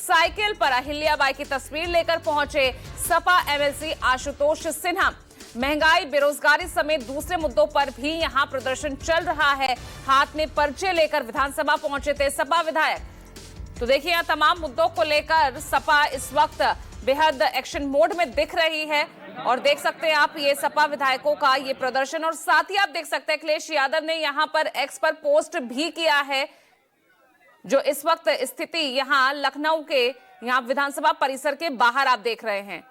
Cycle पर अहिल्याबाई की तस्वीर लेकर पहुंचे सपा एमएलसी आशुतोष सिन्हा। महंगाई, बेरोजगारी समेत दूसरे मुद्दों पर भी यहां प्रदर्शन चल रहा है। हाथ में पर्चे लेकर विधानसभा पहुंचे थे सपा विधायक। तो देखिए, यहां तमाम मुद्दों को लेकर सपा इस वक्त बेहद एक्शन मोड में दिख रही है और देख सकते हैं आप ये सपा विधायकों का ये प्रदर्शन। और साथ ही आप देख सकते हैं अखिलेश यादव ने यहां पर एक्स पर पोस्ट भी किया है, जो इस वक्त स्थिति यहां लखनऊ के यहां विधानसभा परिसर के बाहर आप देख रहे हैं।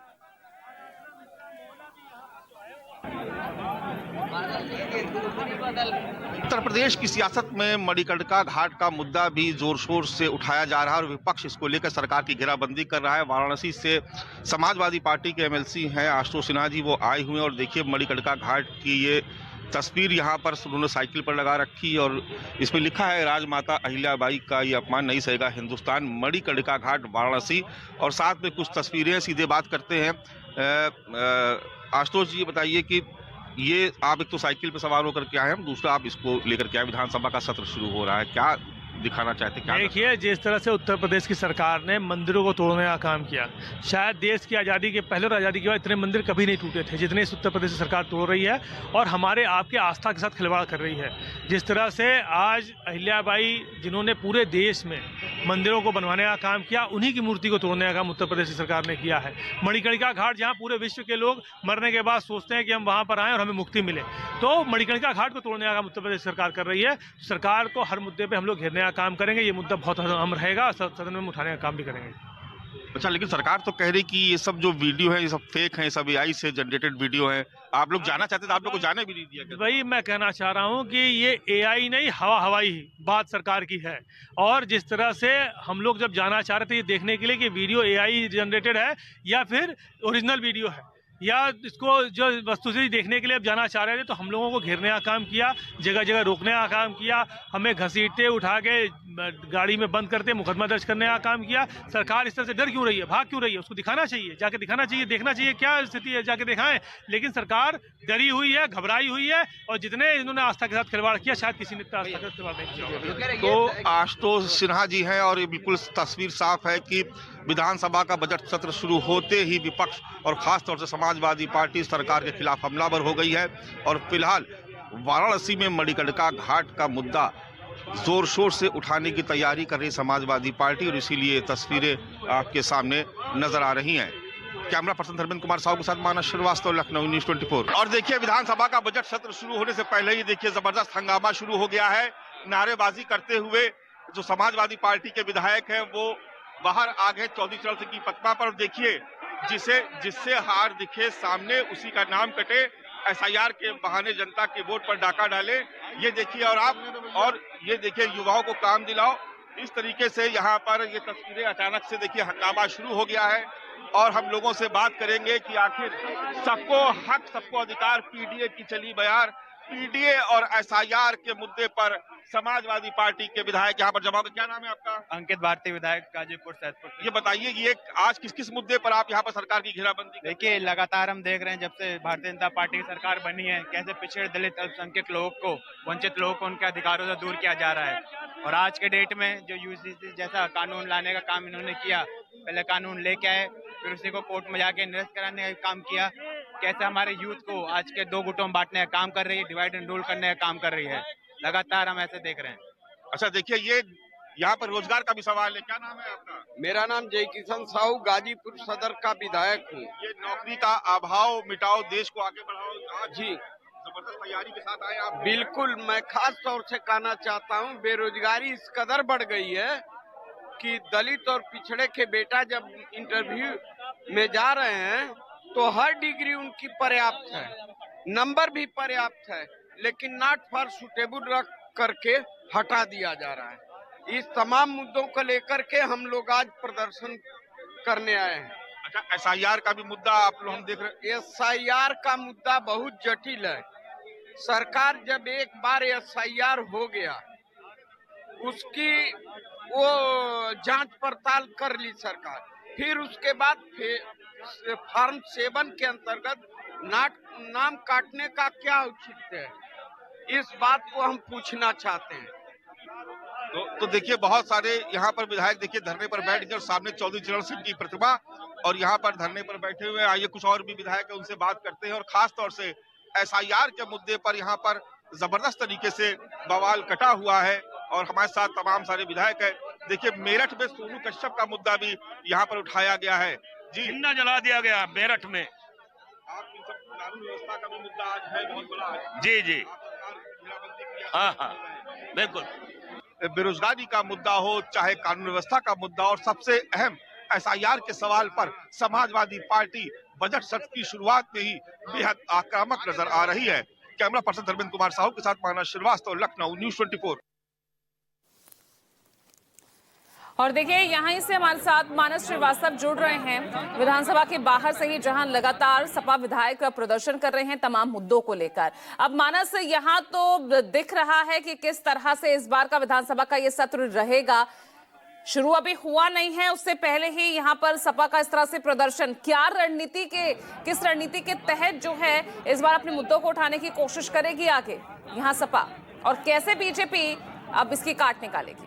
उत्तर प्रदेश की सियासत में मणिकर्णिका घाट का मुद्दा भी जोर शोर से उठाया जा रहा है और विपक्ष इसको लेकर सरकार की घेराबंदी कर रहा है। वाराणसी से समाजवादी पार्टी के एमएलसी हैं आशुतोष सिन्हा जी, वो आए हुए हैं और देखिए मणिकर्णिका घाट की ये तस्वीर यहाँ पर उन्होंने साइकिल पर लगा रखी और इसमें लिखा है राजमाता अहिल्याबाई का ये अपमान नहीं सहेगा हिंदुस्तान, मणिकर्णिका घाट वाराणसी। और साथ में कुछ तस्वीरें, सीधे बात करते हैं। आशुतोष जी, बताइए कि ये आप एक तो साइकिल पे सवार होकर के आए हैं, दूसरा आप इसको लेकर के आए, विधानसभा का सत्र शुरू हो रहा है, क्या दिखाना चाहते हैं? देखिए, जिस तरह से उत्तर प्रदेश की सरकार ने मंदिरों को तोड़ने का काम किया, शायद देश की आज़ादी के पहले और आज़ादी के बाद इतने मंदिर कभी नहीं टूटे थे जितने इस उत्तर प्रदेश की सरकार तोड़ रही है और हमारे आपके आस्था के साथ खिलवाड़ कर रही है। जिस तरह से आज अहिल्याबाई जिन्होंने पूरे देश में मंदिरों को बनवाने का काम किया, उन्हीं की मूर्ति को तोड़ने का काम उत्तर प्रदेश की सरकार ने किया है। मणिकर्णिका घाट, जहाँ पूरे विश्व के लोग मरने के बाद सोचते हैं कि हम वहाँ पर आएँ और हमें मुक्ति मिले, तो मणिकर्णिका घाट को तोड़ने का काम उत्तर प्रदेश सरकार कर रही है। सरकार को हर मुद्दे पर हम लोग घेरने का काम करेंगे, ये मुद्दा बहुत अहम रहेगा, सदन में उठाने का काम भी करेंगे। अच्छा, लेकिन सरकार तो कह रही कि ये सब जो वीडियो है ये सब फेक है, सब एआई से जनरेटेड वीडियो है। आप लोग जाना चाहते थे, आप लोग को जाने भी नहीं दिया। वही मैं कहना चाह रहा हूँ कि ये एआई नहीं, हवाई बात सरकार की है। और जिस तरह से हम लोग जब जाना चाह रहे थे ये देखने के लिए कि वीडियो एआई जनरेटेड है या फिर ओरिजिनल वीडियो है, या इसको जो वस्तु से देखने के लिए अब जाना चाह रहे थे, तो हम लोगों को घेरने का काम किया, जगह जगह रोकने का काम किया, हमें घसीटते, उठा के गाड़ी में बंद करते, मुकदमा दर्ज करने का काम किया। सरकार इस तरह से डर क्यों रही है, भाग क्यों रही है? उसको दिखाना चाहिए, जाके दिखाना चाहिए, देखना चाहिए क्या स्थिति है, जाके दिखाएं। लेकिन सरकार डरी हुई है, घबराई हुई है और जितने इन्होंने आस्था के साथ खिलवाड़ किया, शायद किसी ने आस्था के साथ खिलवाड़ नहीं किया। तो आशुतोष सिन्हा जी हैं और ये बिल्कुल तस्वीर साफ है कि विधानसभा का बजट सत्र शुरू होते ही विपक्ष और खासतौर से समाजवादी पार्टी सरकार के खिलाफ हमलावर हो गई है। और फिलहाल वाराणसी में मणिकर्णिका घाट का मुद्दा जोर शोर से उठाने की तैयारी कर रही समाजवादी पार्टी और इसीलिए तस्वीरें आपके सामने नजर आ रही हैं। कैमरा पर्सन धर्मेंद्र कुमार साहू के साथ मानस श्रीवास्तव, लखनऊ न्यूज़ 24। और देखिए, विधानसभा का बजट सत्र शुरू होने से पहले ही देखिए जबरदस्त हंगामा शुरू हो गया है। नारेबाजी करते हुए जो समाजवादी पार्टी के विधायक हैं वो बाहर आ गए चौधरी चरण सिंह की प्रतिमा पर। देखिए, जिससे हार दिखे सामने उसी का नाम कटे, एसआईआर के बहाने जनता के वोट पर डाका डाले, ये देखिए। और ये देखिए, युवाओं को काम दिलाओ, इस तरीके से यहाँ पर ये तस्वीरें अचानक से देखिए हंगामा शुरू हो गया है। और हम लोगों से बात करेंगे कि आखिर सबको हक, सबको अधिकार, पीडीए की चली बयार, पीडीए और एसआईआर के मुद्दे पर समाजवादी पार्टी के विधायक यहाँ पर जमा हो। क्या नाम है आपका? अंकित भारती, विधायक गाजीपुर सैदपुर। ये बताइए कि ये आज किस किस मुद्दे पर आप यहाँ पर सरकार की घेराबंदी? देखिए, लगातार हम देख रहे हैं जब से भारतीय जनता पार्टी की सरकार बनी है, कैसे पिछड़े दलित अल्पसंख्यक लोगों को, वंचित लोगों को उनके अधिकारों से दूर किया जा रहा है। और आज के डेट में जो यूसीसी जैसा कानून लाने का काम इन्होंने किया, पहले कानून लेके आए, फिर उसी को कोर्ट में जाके निरस्त कराने का काम किया। कैसे हमारे यूथ को आज के दो गुटों में बांटने का काम कर रही है, डिवाइड एंड रूल करने का काम कर रही है। लगातार हम ऐसे देख रहे हैं। अच्छा, देखिए, ये यहाँ पर रोजगार का भी सवाल है। क्या नाम है आपका? मेरा नाम जय किशन साहू, गाजीपुर सदर का विधायक हूँ। ये नौकरी का अभाव मिटाओ, देश को आगे बढ़ाओ, आज जी जबरदस्त तैयारी के साथ आए आप। बिल्कुल, मैं खास तौर से कहना चाहता हूँ, बेरोजगारी इस कदर बढ़ गई है कि दलित और पिछड़े के बेटा जब इंटरव्यू में जा रहे हैं तो हर डिग्री उनकी पर्याप्त है, नंबर भी पर्याप्त है, लेकिन नॉट फॉर सुटेबल रख करके हटा दिया जा रहा है। इस तमाम मुद्दों को लेकर के हम लोग आज प्रदर्शन करने आए हैं। अच्छा, एसआईआर का भी मुद्दा आप लोग हम देख रहे हैं। एसआईआर का मुद्दा बहुत जटिल है। सरकार जब एक बार एसआईआर हो गया, उसकी वो जांच पड़ताल कर ली सरकार, फिर उसके बाद फॉर्म 7 के अंतर्गत नाम काटने का क्या औचित्य है, इस बात को हम पूछना चाहते हैं। तो देखिए बहुत सारे यहाँ पर विधायक देखिए धरने पर बैठ गए, सामने चौधरी चरण सिंह की प्रतिमा और यहाँ पर धरने पर बैठे हुए। आइए कुछ और भी विधायक है उनसे बात करते हैं और खास तौर से एसआईआर के मुद्दे पर यहाँ पर जबरदस्त तरीके से बवाल कटा हुआ है और हमारे साथ तमाम सारे विधायक है। देखिए मेरठ में सोनू कश्यप का मुद्दा भी यहाँ पर उठाया गया है जी, जिन्ना जला दिया गया मेरठ में। आप इन सब कानून व्यवस्था का भी मुद्दा आज है, बहुत बड़ा है। जी जी, हाँ बिल्कुल। बेरोजगारी का मुद्दा हो चाहे कानून व्यवस्था का मुद्दा और सबसे अहम एसआईआर के सवाल पर समाजवादी पार्टी बजट सत्र की शुरुआत में ही बेहद आक्रामक नजर आ रही है। कैमरा पर्सन धर्मेंद्र कुमार साहू के साथ मानस श्रीवास्तव, लखनऊ, न्यूज़ 24। और देखिए यहीं से हमारे साथ मानस श्रीवास्तव जुड़ रहे हैं विधानसभा के बाहर से ही, जहां लगातार सपा विधायक प्रदर्शन कर रहे हैं तमाम मुद्दों को लेकर। अब मानस यहां तो दिख रहा है कि किस तरह से इस बार का विधानसभा का ये सत्र रहेगा। शुरू अभी हुआ नहीं है, उससे पहले ही यहां पर सपा का इस तरह से प्रदर्शन, क्या किस रणनीति के तहत जो है इस बार अपने मुद्दों को उठाने की कोशिश करेगी आगे यहाँ सपा, और कैसे बीजेपी अब इसकी काट निकालेगी?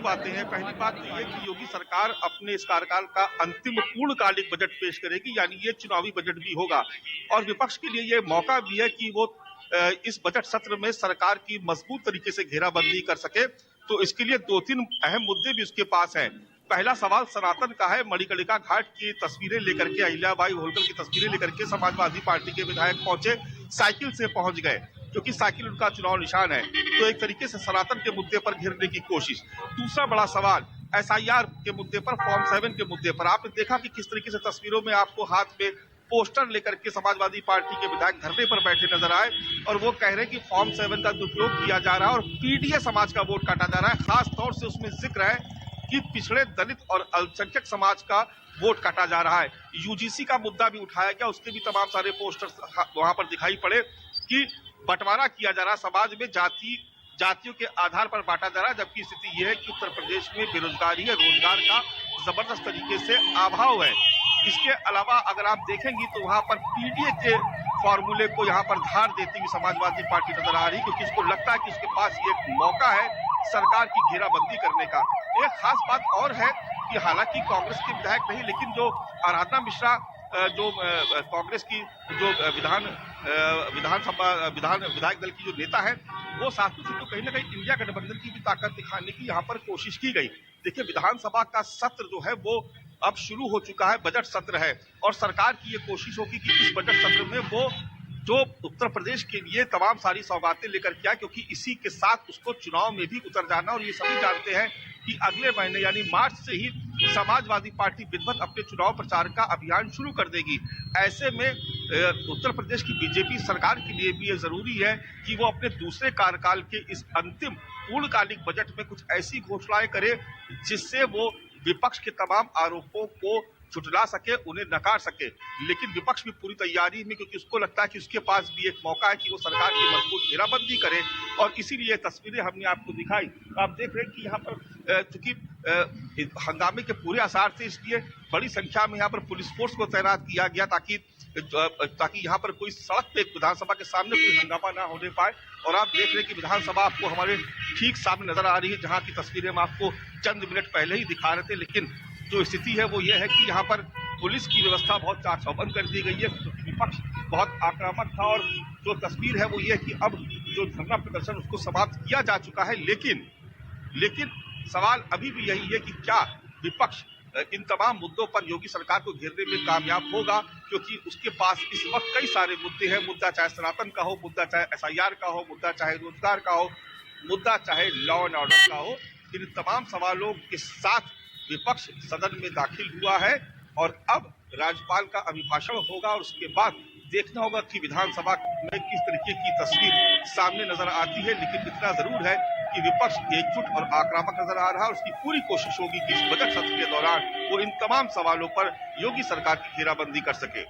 बातें हैं। पहली बात तो ये कि योगी सरकार अपने इस कार्यकाल का अंतिम पूर्णकालिक बजट पेश करेगी, यानी ये चुनावी बजट भी होगा और विपक्ष के लिए ये मौका भी है कि वो इस बजट सत्र में सरकार की मजबूत तरीके से घेराबंदी कर सके। तो इसके लिए 2-3 अहम मुद्दे भी उसके पास हैं। पहला सवाल सनातन का है। मणिकर्णिका घाट की तस्वीरें लेकर के, अहिल्याबाई होलकर की तस्वीरें लेकर के समाजवादी पार्टी के विधायक पहुंचे, साइकिल से पहुंच गए क्योंकि साइकिल उनका चुनाव निशान है। तो एक तरीके से सनातन के मुद्दे पर घेरने की कोशिश। दूसरा बड़ा सवाल एसआईआर के मुद्दे पर, फॉर्म 7 के मुद्दे पर। आपने देखा कि किस तरीके से तस्वीरों में आपको हाथ में पोस्टर लेकर के समाजवादी पार्टी के विधायक धरने पर बैठे नजर आए और वो कह रहे हैं कि फॉर्म 7 का दुरुपयोग किया जा रहा है और पीडीए समाज का वोट काटा जा रहा है। खास तौर से उसमें जिक्र है कि पिछड़े दलित और अल्पसंख्यक समाज का वोट काटा जा रहा है। यूजीसी का मुद्दा भी उठाया गया, उसके भी तमाम सारे पोस्टर्स वहां पर दिखाई पड़े कि बंटवारा किया जा रहा है, समाज में जातियों के आधार पर बांटा जा रहा है। जबकि स्थिति यह है कि उत्तर प्रदेश में बेरोजगारी है, रोजगार का जबरदस्त तरीके से अभाव है। इसके अलावा अगर आप देखेंगी तो वहां पर पीडीए के फॉर्मूले को यहाँ पर धार देती हुई समाजवादी पार्टी नजर आ रही, क्योंकि उसको लगता है कि उसके पास ये एक मौका है सरकार की घेराबंदी करने का। एक खास बात और है कि हालांकि कांग्रेस के विधायक नहीं, लेकिन जो आराधना मिश्रा जो कांग्रेस की जो विधायक दल की जो नेता है, वो साथ में तो कहीं ना कहीं इंडिया गठबंधन की भी ताकत दिखाने की यहाँ पर कोशिश की गई। देखिए विधानसभा का सत्र जो है वो अब शुरू हो चुका है, बजट सत्र है और सरकार की ये कोशिश होगी कि इस बजट सत्र में वो जो उत्तर प्रदेश के लिए तमाम सारी सौगातें लेकर के आए, क्योंकि इसी के साथ उसको चुनाव में भी उतर जाना। और ये सभी जानते हैं कि अगले महीने यानी मार्च से ही समाजवादी पार्टी विधिवत अपने चुनाव प्रचार का अभियान शुरू कर देगी। ऐसे में उत्तर प्रदेश की बीजेपी सरकार के लिए भी ये जरूरी है कि वो अपने दूसरे कार्यकाल के इस अंतिम पूर्णकालिक बजट में कुछ ऐसी घोषणाएं करे जिससे वो विपक्ष के तमाम आरोपों को झुठला सके, उन्हें नकार सके। लेकिन विपक्ष भी पूरी तैयारी में, क्योंकि उसको लगता है कि उसके पास भी एक मौका है कि वो सरकार की मजबूत घेराबंदी करे और इसीलिए तस्वीरें हमने आपको दिखाई। आप देख रहे हैं कि यहाँ पर चूंकि हंगामे के पूरे आसार थे, इसलिए बड़ी संख्या में यहाँ पर पुलिस फोर्स को तैनात किया गया ताकि यहाँ पर कोई सड़क पे विधानसभा के सामने कोई हंगामा ना होने पाए। और आप देख रहे हैं कि विधानसभा आपको हमारे ठीक सामने नजर आ रही है, जहाँ की तस्वीरें हम आपको चंद मिनट पहले ही दिखा रहे थे। लेकिन जो स्थिति है वो ये है कि यहाँ पर पुलिस की व्यवस्था बहुत चाक चौबंद कर दी गई है, विपक्ष बहुत आक्रामक था और जो तस्वीर है वो ये है कि अब जो धरना प्रदर्शन उसको समाप्त किया जा चुका है। लेकिन सवाल अभी भी यही है कि क्या विपक्ष इन तमाम मुद्दों पर योगी सरकार को घेरने में कामयाब होगा, क्योंकि उसके पास इस वक्त कई सारे मुद्दे हैं। मुद्दा चाहे सनातन का हो, मुद्दा चाहे एसआईआर का हो, मुद्दा चाहे रोजगार का हो, मुद्दा चाहे लॉ एंड ऑर्डर का हो। इन तमाम सवालों के साथ विपक्ष सदन में दाखिल हुआ है और अब राज्यपाल का अभिभाषण होगा और उसके बाद देखना होगा कि विधानसभा में किस तरीके की तस्वीर सामने नजर आती है। लेकिन इतना जरूर है कि विपक्ष एकजुट और आक्रामक नजर आ रहा है और उसकी पूरी कोशिश होगी कि इस बजट सत्र के दौरान वो इन तमाम सवालों पर योगी सरकार की घेराबंदी कर सके।